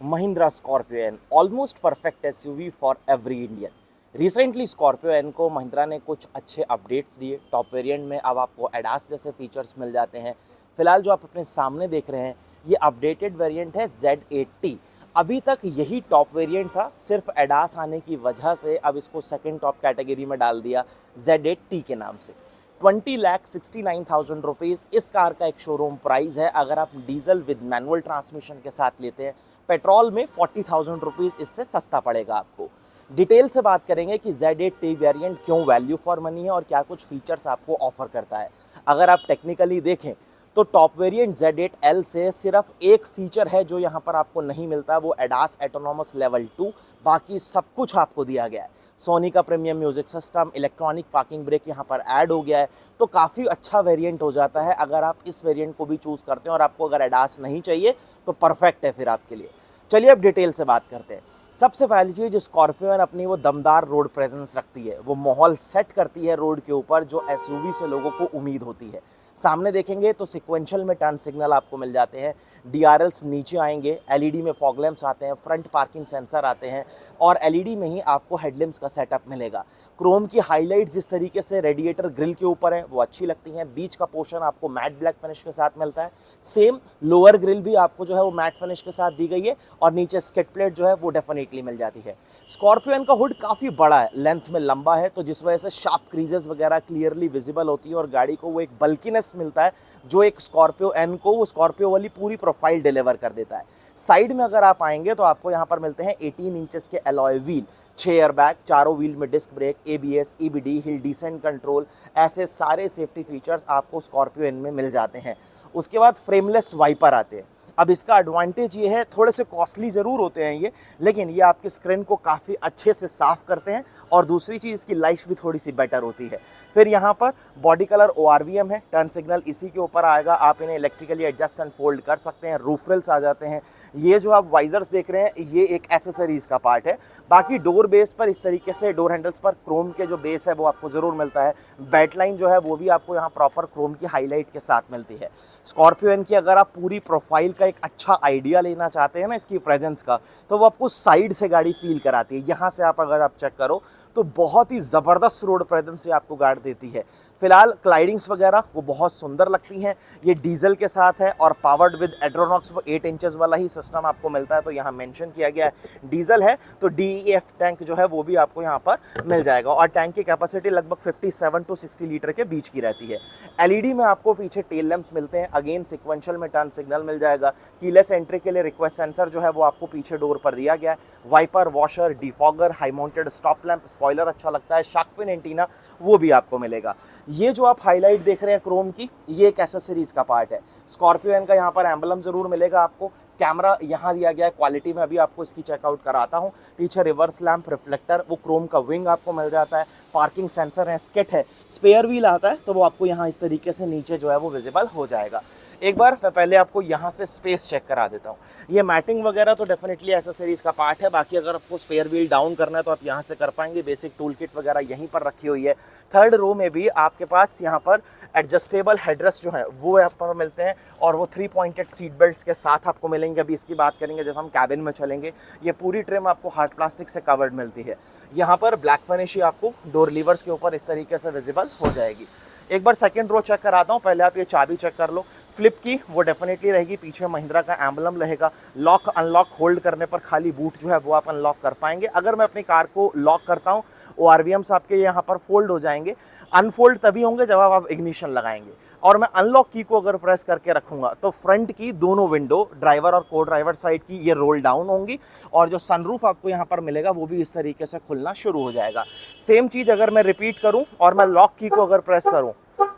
Mahindra Scorpio N, almost perfect SUV for every Indian. Recently Scorpio N को महिंद्रा ने कुछ अच्छे अपडेट्स दिए। टॉप वेरिएंट में अब आपको एडास जैसे फीचर्स मिल जाते हैं। फिलहाल जो आप अपने सामने देख रहे हैं ये अपडेटेड वेरिएंट है Z8T। अभी तक यही टॉप वेरिएंट था, सिर्फ एडास आने की वजह से अब इसको सेकेंड टॉप कैटेगरी में डाल दिया Z8T के नाम से। 20,69,000 रुपीज़ इस कार का एक शोरूम प्राइस है। अगर आप डीजल विद मैनुअल ट्रांसमिशन के साथ लेते हैं, पेट्रोल में 40,000 रुपीज़ इससे सस्ता पड़ेगा आपको। डिटेल से बात करेंगे कि Z8T वेरिएंट क्यों वैल्यू फॉर मनी है और क्या कुछ फीचर्स आपको ऑफर करता है। अगर आप टेक्निकली देखें तो टॉप वेरिएंट Z8L से सिर्फ एक फीचर है जो यहाँ पर आपको नहीं मिलता, वो एडास ऑटोनोमस लेवल 2। बाकी सब कुछ आपको दिया गया है। सोनी का premium music system, electronic parking brake यहाँ पर ऐड हो गया है, तो काफ़ी अच्छा वेरिएंट हो जाता है अगर आप इस वेरिएंट को भी चूज़ करते हैं। और आपको अगर एडास नहीं चाहिए तो परफेक्ट है फिर आपके लिए। चलिए अब डिटेल से बात करते हैं। सबसे पहली चीज़, स्कॉर्पियो अपनी वो दमदार रोड प्रेजेंस रखती है, वो माहौल सेट करती है रोड के ऊपर जो एसयूवी से लोगों को उम्मीद होती है। सामने देखेंगे तो सिक्वेंशियल में टर्न सिग्नल आपको मिल जाते हैं, डीआरएल्स नीचे आएंगे, एलईडी में फॉग लैंप्स आते हैं, फ्रंट पार्किंग सेंसर आते हैं और एलईडी में ही आपको हेडलैम्प्स का सेटअप मिलेगा। क्रोम की हाईलाइट जिस तरीके से रेडिएटर ग्रिल के ऊपर है वो अच्छी लगती हैं। बीच का पोर्शन आपको मैट ब्लैक फिनिश के साथ मिलता है। सेम लोअर ग्रिल भी आपको जो है वो मैट फिनिश के साथ दी गई है और नीचे स्किड प्लेट जो है वो डेफिनेटली मिल जाती है। स्कॉर्पियो का हुड काफ़ी बड़ा है, लेंथ में लंबा है, तो जिस वजह से शार्प क्रीजेस वगैरह क्लियरली विजिबल होती है और गाड़ी को वो एक बल्कीनेस मिलता है जो एक स्कॉर्पियो एन को वो स्कॉर्पियो वाली पूरी प्रोफाइल डिलीवर कर देता है। साइड में अगर आप आएंगे तो आपको यहाँ पर मिलते हैं 18 इंचेस के अलॉय व्हील, 6 एयरबैग, चारों व्हील में disc brake, ABS, EBD, hill descent control, ऐसे सारे सेफ्टी फीचर्स आपको स्कॉर्पियो एन में मिल जाते हैं। उसके बाद फ्रेमलेस वाइपर आते हैं। अब इसका एडवांटेज ये है, थोड़े से कॉस्टली ज़रूर होते हैं ये, लेकिन ये आपके स्क्रीन को काफ़ी अच्छे से साफ़ करते हैं और दूसरी चीज़ इसकी लाइफ भी थोड़ी सी बेटर होती है। फिर यहाँ पर बॉडी कलर ORVM है, टर्न सिग्नल इसी के ऊपर आएगा, आप इन्हें इलेक्ट्रिकली एडजस्ट एंड फोल्ड कर सकते हैं। रूफ रेल्स आ जाते हैं। ये जो आप वाइजर्स देख रहे हैं ये एक एसेसरीज़ का पार्ट है। बाकी डोर बेस पर इस तरीके से डोर हैंडल्स पर क्रोम के जो बेस है वो आपको ज़रूर मिलता है। बैट लाइन जो है वो भी आपको यहाँ प्रॉपर क्रोम की हाईलाइट के साथ मिलती है। स्कॉर्पियो एन की अगर आप पूरी प्रोफाइल का एक अच्छा आइडिया लेना चाहते हैं ना इसकी प्रेजेंस का, तो वो आपको साइड से गाड़ी फील कराती है। यहाँ से आप अगर आप चेक करो तो बहुत ही ज़बरदस्त रोड प्रेजेंस से आपको गाड़ी देती है। फिलहाल क्लाइडिंग्स वगैरह वो बहुत सुंदर लगती हैं। ये डीजल के साथ है और पावर्ड विद एड्रोनॉक्स, वो 8 इंचेस वाला ही सिस्टम आपको मिलता है, तो यहाँ मेंशन किया गया है डीजल है तो DEF टैंक जो है वो भी आपको यहाँ पर मिल जाएगा और टैंक की कैपेसिटी लगभग 57 to 60 लीटर के बीच की रहती है। एलईडी में आपको पीछे टेल लैंप्स मिलते हैं, अगेन सिक्वेंशियल में टर्न सिग्नल मिल जाएगा। कीलेस एंट्री के लिए रिक्वेस्ट सेंसर जो है वो आपको पीछे डोर पर दिया गया है। Wiper, washer, defogger, high mounted stop lamp, spoiler अच्छा लगता है, शार्क फिन एंटीना वो भी आपको मिलेगा। ये जो आप हाईलाइट देख रहे हैं क्रोम की, ये एक एसेसरीज का पार्ट है। स्कॉर्पियो एन का यहाँ पर एम्बलम जरूर मिलेगा आपको। कैमरा यहाँ दिया गया है, क्वालिटी में अभी आपको इसकी चेकआउट कराता हूँ। पीछे रिवर्स लैंप, रिफ्लेक्टर, वो क्रोम का विंग आपको मिल जाता है। पार्किंग सेंसर है, स्किट है, स्पेयर व्हील आता है तो वो आपको यहाँ इस तरीके से नीचे जो है वो विजिबल हो जाएगा। एक बार मैं पहले आपको यहाँ से स्पेस चेक करा देता हूँ। ये मैटिंग वगैरह तो डेफिनेटली एसेसरीज का पार्ट है, बाकी अगर आपको स्पेयर व्हील डाउन करना है तो आप यहाँ से कर पाएंगे। बेसिक टूल किट वगैरह यहीं पर रखी हुई है। थर्ड रो में भी आपके पास यहाँ पर एडजस्टेबल हेडरेस्ट जो है वो यहाँ पर मिलते हैं और वो 3 पॉइंटेड सीट बेल्ट्स के साथ आपको मिलेंगे। अभी इसकी बात करेंगे जब हम कैबिन में चलेंगे। ये पूरी ट्रिम आपको हार्ड प्लास्टिक से कवर्ड मिलती है। यहाँ पर ब्लैक फिनिश ही आपको डोर लीवर्स के ऊपर इस तरीके से विजिबल हो जाएगी। एक बार सेकंड रो चेक कराता हूँ, पहले आप ये चाबी चेक कर लो। फ्लिप की वो डेफिनेटली रहेगी, पीछे महिंद्रा का एम्बलम रहेगा। लॉक अनलॉक होल्ड करने पर खाली बूट जो है वो आप अनलॉक कर पाएंगे। अगर मैं अपनी कार को लॉक करता हूँ, ORVMs आपके यहाँ पर फोल्ड हो जाएंगे। अनफोल्ड तभी होंगे जब आप इग्निशन लगाएंगे। और मैं अनलॉक की को अगर प्रेस करके रखूंगा तो फ्रंट की दोनों विंडो, ड्राइवर और को ड्राइवर साइड की, ये रोल डाउन होंगी और जो सनरूफ आपको यहाँ पर मिलेगा वो भी इस तरीके से खुलना शुरू हो जाएगा। सेम चीज़ अगर मैं रिपीट करूँ और मैं लॉक की को अगर प्रेस करूँ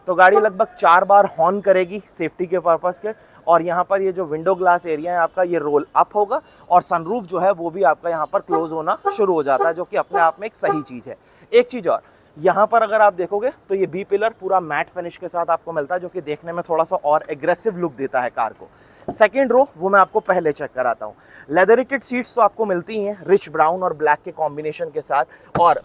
तो गाड़ी लगभग 4 बार हॉर्न करेगी सेफ्टी के पर्पस के। और यहाँ पर ये जो विंडो ग्लास एरिया है आपका, ये रोल अप होगा और सनरूफ जो है वो भी आपका यहाँ पर क्लोज होना शुरू हो जाता है, जो कि अपने आप में एक सही चीज़ है। एक चीज़ और, यहाँ पर अगर आप देखोगे तो ये बी पिलर पूरा मैट फिनिश के साथ आपको मिलता है, जो कि देखने में थोड़ा सा और एग्रेसिव लुक देता है कार को। सेकेंड रो वो मैं आपको पहले चेक कराता हूँ। लेदरेटेड सीट्स तो आपको मिलती ही हैं रिच ब्राउन और ब्लैक के कॉम्बिनेशन के साथ, और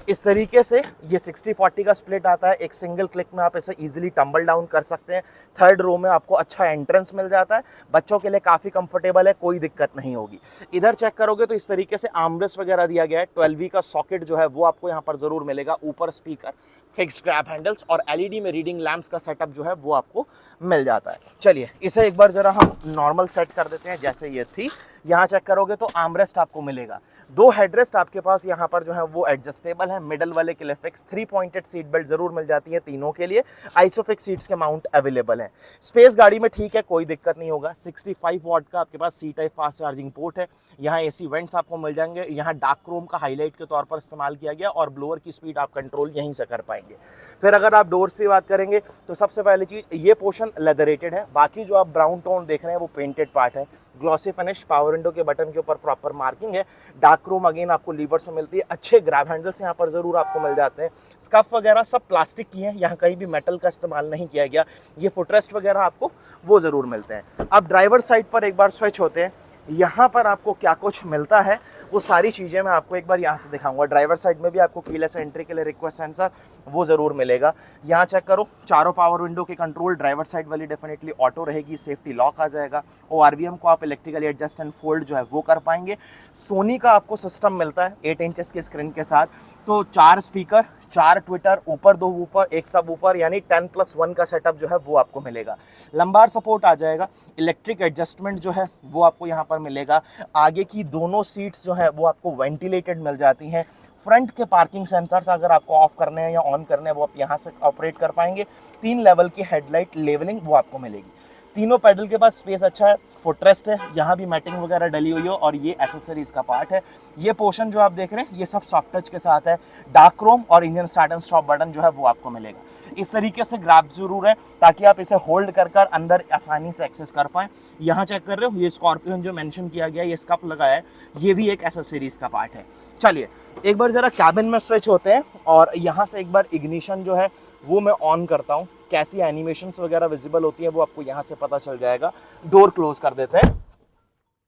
इस तरीके से ये 60-40 का स्प्लिट आता है। एक सिंगल क्लिक में आप इसे इजीली टम्बल डाउन कर सकते हैं। थर्ड रो में आपको अच्छा एंट्रेंस मिल जाता है, बच्चों के लिए काफ़ी कंफर्टेबल है, कोई दिक्कत नहीं होगी। इधर चेक करोगे तो इस तरीके से आर्मरेस्ट वगैरह दिया गया है। 12V का सॉकेट जो है वो आपको यहाँ पर जरूर मिलेगा। ऊपर स्पीकर, फिक्स ग्रैब हैंडल्स और एलईडी में रीडिंग लैंप्स का सेटअप जो है वो आपको मिल जाता है। चलिए इसे एक बार जरा हम नॉर्मल सेट कर देते हैं जैसे ये थी। यहाँ चेक करोगे तो आर्मरेस्ट आपको मिलेगा। 2 हेडरेस्ट आपके पास यहाँ पर जो है वो एडजस्टेबल है। मिडल वाले के लिए फिक्स 3 पॉइंटेड सीट बेल्ट जरूर मिल जाती है तीनों के लिए। आइसोफिक्स सीट्स के माउंट अवेलेबल है। स्पेस गाड़ी में ठीक है, कोई दिक्कत नहीं होगा। 65 वॉट का आपके पास C type fast charging port है। यहाँ एसी वेंट्स आपको मिल जाएंगे। यहाँ डार्क क्रोम का हाईलाइट के तौर पर इस्तेमाल किया गया और ब्लोअर की स्पीड आप कंट्रोल यहीं से कर पाएंगे। फिर अगर आप डोर्स की बात करेंगे तो सबसे पहली चीज ये पोर्शन लेदरेटेड है। बाकी जो आप ब्राउन टोन देख रहे हैं वो पेंटेड पार्ट है। ग्लॉसी फिनिश, पावर विंडो के बटन के ऊपर प्रॉपर मार्किंग है। डार्क क्रोम अगेन आपको लीवर्स में मिलती है। अच्छे ग्रैब हैंडल्स यहाँ पर जरूर आपको मिल जाते हैं। स्कफ वगैरह सब प्लास्टिक की हैं, यहाँ कहीं भी मेटल का इस्तेमाल नहीं किया गया। ये फुटरेस्ट वगैरह आपको वो जरूर मिलते हैं। अब ड्राइवर साइड पर एक बार स्विच होते हैं। यहाँ पर आपको क्या कुछ मिलता है वो सारी चीज़ें मैं आपको एक बार यहाँ से दिखाऊंगा। ड्राइवर साइड में भी आपको कीलेस एंट्री के लिए रिक्वेस्ट सेंसर वो ज़रूर मिलेगा। यहाँ चेक करो, चारों पावर विंडो के कंट्रोल। ड्राइवर साइड वाली डेफिनेटली ऑटो रहेगी, सेफ्टी लॉक आ जाएगा। ORVM को आप इलेक्ट्रिकली एडजस्ट एंड फोल्ड जो है वो कर पाएंगे। सोनी का आपको सिस्टम मिलता है 8 इंचेस की स्क्रीन के साथ। तो 4 स्पीकर, 4 ट्विटर, ऊपर 2 वूफर, एक सब वूफर, यानी 10+1 का सेटअप जो है वो आपको मिलेगा। लंबार सपोर्ट आ जाएगा। इलेक्ट्रिक एडजस्टमेंट जो है वो आपको यहाँ पर मिलेगा। आगे की दोनों सीट्स जो है वो आपको वेंटिलेटेड मिल जाती हैं। फ्रंट के पार्किंग सेंसर्स अगर आपको ऑफ करने हैं या ऑन करने हैं वो आप यहाँ से ऑपरेट कर पाएंगे। 3 लेवल की हेडलाइट लेवलिंग वो आपको मिलेगी। तीनों पैडल के पास स्पेस अच्छा है। फुटरेस्ट है, यहाँ भी मैटिंग वगैरह डली हुई हो, और ये एसेसरीज का पार्ट है। ये पोर्शन जो आप देख रहे हैं ये सब सॉफ्ट टच के साथ है। डार्क क्रोम और engine start and stop button जो है वो आपको मिलेगा। इस तरीके से ग्रैब जरूर है ताकि आप इसे होल्ड कर कर अंदर आसानी से एक्सेस कर पाएं। यहाँ चेक कर रहे हो ये स्कॉर्पियन जो मेंशन किया गया, ये स्कप लगाया है, ये भी एक एसेसरीज का पार्ट है। चलिए एक बार जरा कैबिन में स्विच होते हैं और यहाँ से एक बार इग्निशन जो है वो मैं ऑन करता हूँ। कैसी एनिमेशंस वगैरह विजिबल होती है वो आपको यहाँ से पता चल जाएगा। डोर क्लोज कर देते हैं।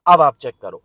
अब आप चेक करो,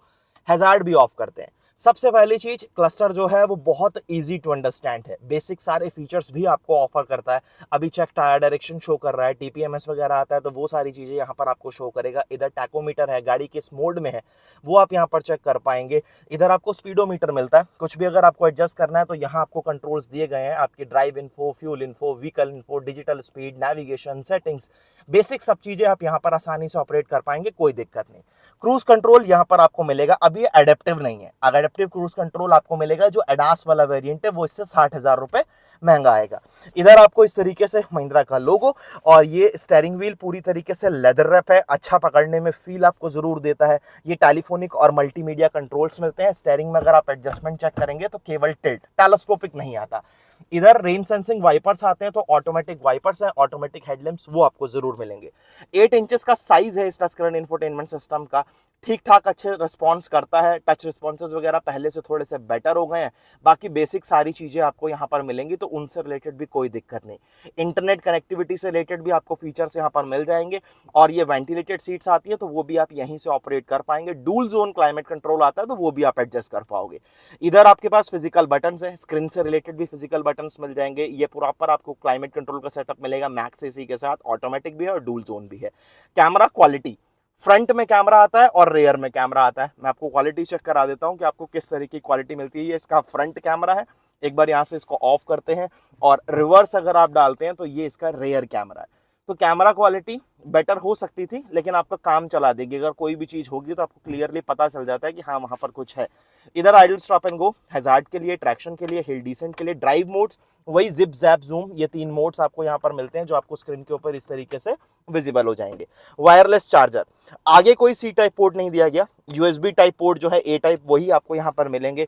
हैजार्ड भी ऑफ करते हैं। सबसे पहली चीज, क्लस्टर जो है वो बहुत इजी टू अंडरस्टैंड है। बेसिक सारे फीचर्स भी आपको ऑफर करता है। अभी चेक टायर डायरेक्शन शो कर रहा है, TPMS वगैरह आता है, तो वो सारी चीजें यहाँ पर आपको शो करेगा। इधर टैकोमीटर है, गाड़ी किस मोड में है वो आप यहाँ पर चेक कर पाएंगे। इधर आपको स्पीडोमीटर मिलता है। कुछ भी अगर आपको एडजस्ट करना है तो यहाँ आपको कंट्रोल्स दिए गए हैं। आपकी drive info, fuel info, vehicle info, digital speed, navigation, settings, basic सब चीजें आप यहाँ पर आसानी से ऑपरेट कर पाएंगे, कोई दिक्कत नहीं। क्रूज कंट्रोल यहाँ पर आपको मिलेगा। अब ये एडेप्टिव नहीं है। एडेप्टिव क्रूज कंट्रोल आपको मिलेगा जो एडास वाला वेरिएंट है वो इससे 60,000 रुपए महंगा आएगा। इधर आपको इस तरीके से महिंद्रा का लोगो, और ये स्टीयरिंग व्हील पूरी तरीके से लेदर रैप है। अच्छा पकड़ने में फील आपको जरूर देता है। ये टेलीफोनिक और मल्टीमीडिया कंट्रोल्स मिलते हैं। स्टीयरिंग में अगर आप एडजस्टमेंट चेक करेंगे तो केवल टिल्ट, टेलीस्कोपिक नहीं आता। इधर रेन सेंसिंग वाइपर्स आते हैं, तो ऑटोमेटिक वाइपर्स हैं, ऑटोमेटिक हेडलैम्प्स वो आपको जरूर मिलेंगे। 8 इंचेस का साइज है इस टच स्क्रीन इंफोटेनमेंट सिस्टम का। ठीक ठाक अच्छे रिस्पॉन्स करता है। टच रिस्पॉन्सेज वगैरह पहले से थोड़े से बेटर हो गए हैं। बाकी बेसिक सारी चीजें आपको यहाँ पर मिलेंगी, तो उनसे रिलेटेड भी कोई दिक्कत नहीं। इंटरनेट कनेक्टिविटी से रिलेटेड भी आपको फीचर्स यहाँ पर मिल जाएंगे। और ये वेंटिलेटेड सीट्स आती है तो वो भी आप यहीं से ऑपरेट कर पाएंगे। डुअल जोन क्लाइमेट कंट्रोल आता है तो वो भी आप एडजस्ट कर पाओगे। इधर आपके पास फिजिकल बटन्स है, स्क्रीन से रिलेटेड भी फिजिकल बटन्स मिल जाएंगे। ये प्रॉपर आपको क्लाइमेट कंट्रोल का सेटअप मिलेगा, मैक्स एसी के साथ। ऑटोमेटिक भी है और डुअल जोन भी है। कैमरा क्वालिटी, फ्रंट में कैमरा आता है और रेयर में कैमरा आता है। मैं आपको क्वालिटी चेक करा देता हूं कि आपको किस तरीके की क्वालिटी मिलती है। ये इसका फ्रंट कैमरा है। एक बार यहां से इसको ऑफ करते हैं और रिवर्स अगर आप डालते हैं तो ये इसका रेयर कैमरा है। तो कैमरा क्वालिटी बेटर हो सकती थी, लेकिन आपका काम चला देगी। अगर कोई भी चीज होगी तो आपको क्लियरली पता चल जाता है कि हाँ वहां पर कुछ है। इधर idle stop and go, hazard के लिए, ट्रैक्शन के लिए, हिल डिसेंट के लिए, ड्राइव मोड्स वही जिप जैप जूम, ये 3 मोड्स आपको यहाँ पर मिलते हैं जो आपको स्क्रीन के ऊपर इस तरीके से विजिबल हो जाएंगे। वायरलेस चार्जर, आगे कोई सी टाइप पोर्ट नहीं दिया गया। USB टाइप पोर्ट जो है A टाइप वही आपको यहाँ पर मिलेंगे।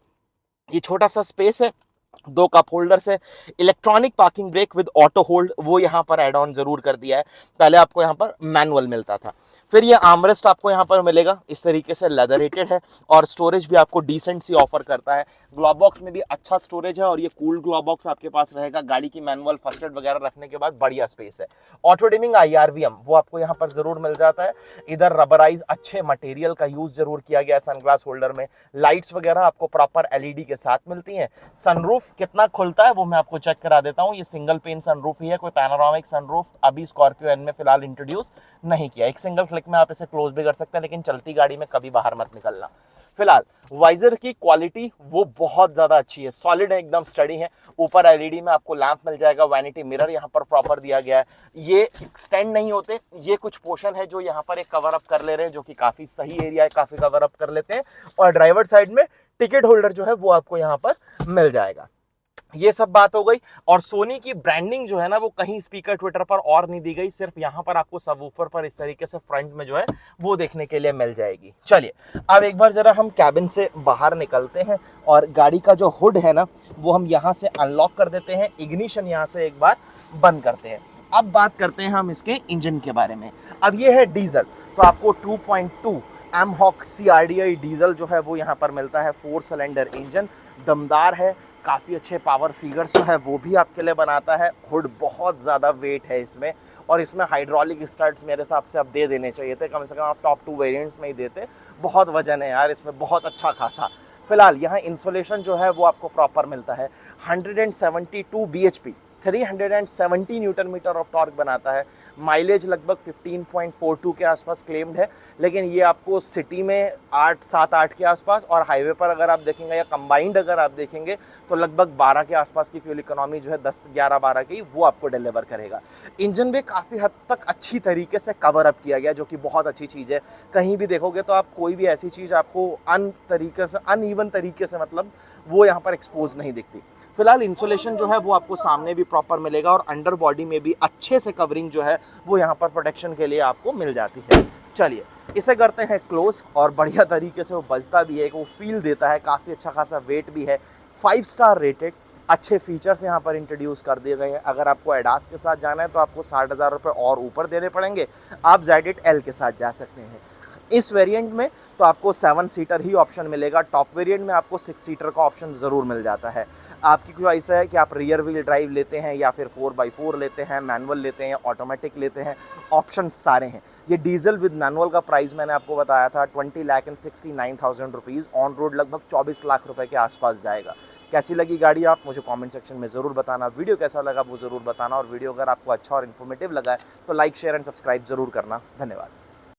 ये छोटा सा स्पेस है 2 कप होल्डर्स है, electronic parking brake with auto hold वो यहाँ पर एड ऑन जरूर कर दिया है। पहले आपको यहाँ पर मैनुअल मिलता था। फिर ये आर्मरेस्ट आपको यहाँ पर मिलेगा, इस तरीके से लेदर रेटेड है और स्टोरेज भी आपको डिसेंट सी ऑफर करता है। ग्लोव बॉक्स में भी अच्छा स्टोरेज है और ये कूल्ड ग्लोव बॉक्स आपके पास रहेगा। गाड़ी की मैनुअल फर्स्ट एड वगैरह रखने के बाद बढ़िया स्पेस है। ऑटो डिमिंग IRVM वो आपको यहाँ पर जरूर मिल जाता है। इधर रबराइज अच्छे मटेरियल का यूज जरूर किया गया है सनग्लास होल्डर में। लाइट्स वगैरह आपको प्रॉपर LED के साथ मिलती हैं। सनरूफ कितना खुलता है वो मैं आपको चेक करा देता हूँ। ये सिंगल पेन सनरूफ ही है, कोई पैनोरामिक सनरूफ अभी स्कॉर्पियो एन में फिलहाल इंट्रोड्यूस नहीं किया। एक सिंगल क्लिक में आप इसे क्लोज भी कर सकते हैं, लेकिन चलती गाड़ी में कभी बाहर मत निकलना। फिलहाल वाइजर की क्वालिटी वो बहुत ज्यादा अच्छी है, सॉलिड है, एकदम स्टडी है। ऊपर LED में आपको लैंप मिल जाएगा, वैनिटी मिरर यहाँ पर प्रॉपर दिया गया है। ये एक्सटेंड नहीं होते, ये कुछ पोर्शन है जो यहाँ पर एक कवर अप कर ले रहे हैं, जो कि काफी सही एरिया है, काफी कवर अप कर लेते हैं। और ड्राइवर साइड में टिकट होल्डर जो है वो आपको यहाँ पर मिल जाएगा। ये सब बात हो गई। और सोनी की ब्रांडिंग जो है ना वो कहीं स्पीकर ट्विटर पर और नहीं दी गई, सिर्फ यहाँ पर आपको सबवूफर पर इस तरीके से फ्रंट में जो है वो देखने के लिए मिल जाएगी। चलिए अब एक बार जरा हम कैबिन से बाहर निकलते हैं और गाड़ी का जो हुड है ना वो हम यहाँ से अनलॉक कर देते हैं। इग्निशन यहाँ से एक बार बंद करते हैं। अब बात करते हैं हम इसके इंजन के बारे में। अब ये है डीजल, तो आपको 2.2 एमहॉक CRDI डीजल जो है वो यहाँ पर मिलता है। 4 सिलेंडर इंजन दमदार है, काफ़ी अच्छे पावर फिगर्स जो है वो भी आपके लिए बनाता है। हुड बहुत ज़्यादा वेट है इसमें, और इसमें हाइड्रोलिक स्टड्स मेरे हिसाब से अब दे देने चाहिए थे, कम से कम आप टॉप 2 वेरिएंट्स में ही देते। बहुत वजन है यार इसमें, बहुत अच्छा खासा। फिलहाल यहाँ इंसुलेशन जो है वो आपको प्रॉपर मिलता है। 172 bhp 370 newton meter of torque बनाता है। माइलेज लगभग 15.42 के आसपास क्लेम्ड है, लेकिन ये आपको सिटी में 8-7-8 के आसपास, और हाईवे पर अगर आप देखेंगे या कंबाइंड अगर आप देखेंगे तो लगभग 12 के आसपास की फ्यूल इकोनॉमी जो है 10-11-12 की वो आपको डिलीवर करेगा। इंजन भी काफ़ी हद तक अच्छी तरीके से कवर अप किया गया, जो कि बहुत अच्छी चीज़ है। कहीं भी देखोगे तो आप कोई भी ऐसी चीज़ आपको अनइवन तरीके से मतलब वो यहाँ पर एक्सपोज नहीं दिखती। फिलहाल इंसुलेशन जो है वो आपको सामने भी प्रॉपर मिलेगा, और अंडर बॉडी में भी अच्छे से कवरिंग जो है वो यहाँ पर प्रोटेक्शन के लिए आपको मिल जाती है। चलिए इसे करते हैं क्लोज, और बढ़िया तरीके से वो बजता भी है, वो फील देता है, काफ़ी अच्छा खासा वेट भी है। 5 स्टार रेटेड, अच्छे फीचर्स यहाँ पर इंट्रोड्यूस कर दिए गए हैं। अगर आपको एडास के साथ जाना है तो आपको 60,000 रुपये और ऊपर देने पड़ेंगे, आप ZL के साथ जा सकते हैं। इस वेरिएंट में तो आपको 7 सीटर ही ऑप्शन मिलेगा, टॉप वेरिएंट में आपको 6 सीटर का ऑप्शन ज़रूर मिल जाता है। आपकी चॉइस है कि आप रियर व्हील ड्राइव लेते हैं या फिर 4x4 लेते हैं, मैनुअल लेते हैं, ऑटोमेटिक लेते हैं, ऑप्शन सारे हैं। ये डीजल विद मैनुअल का प्राइस मैंने आपको बताया था 20,69,000 रुपीज़, ऑन रोड लगभग 24 लाख रुपए के आसपास जाएगा। कैसी लगी गाड़ी आप मुझे कमेंट सेक्शन में ज़रूर बताना। वीडियो कैसा लगा वो ज़रूर बताना, और वीडियो अगर आपको अच्छा और इन्फॉर्मेटिव लगा है तो लाइक, शेयर एंड सब्सक्राइब ज़रूर करना। धन्यवाद।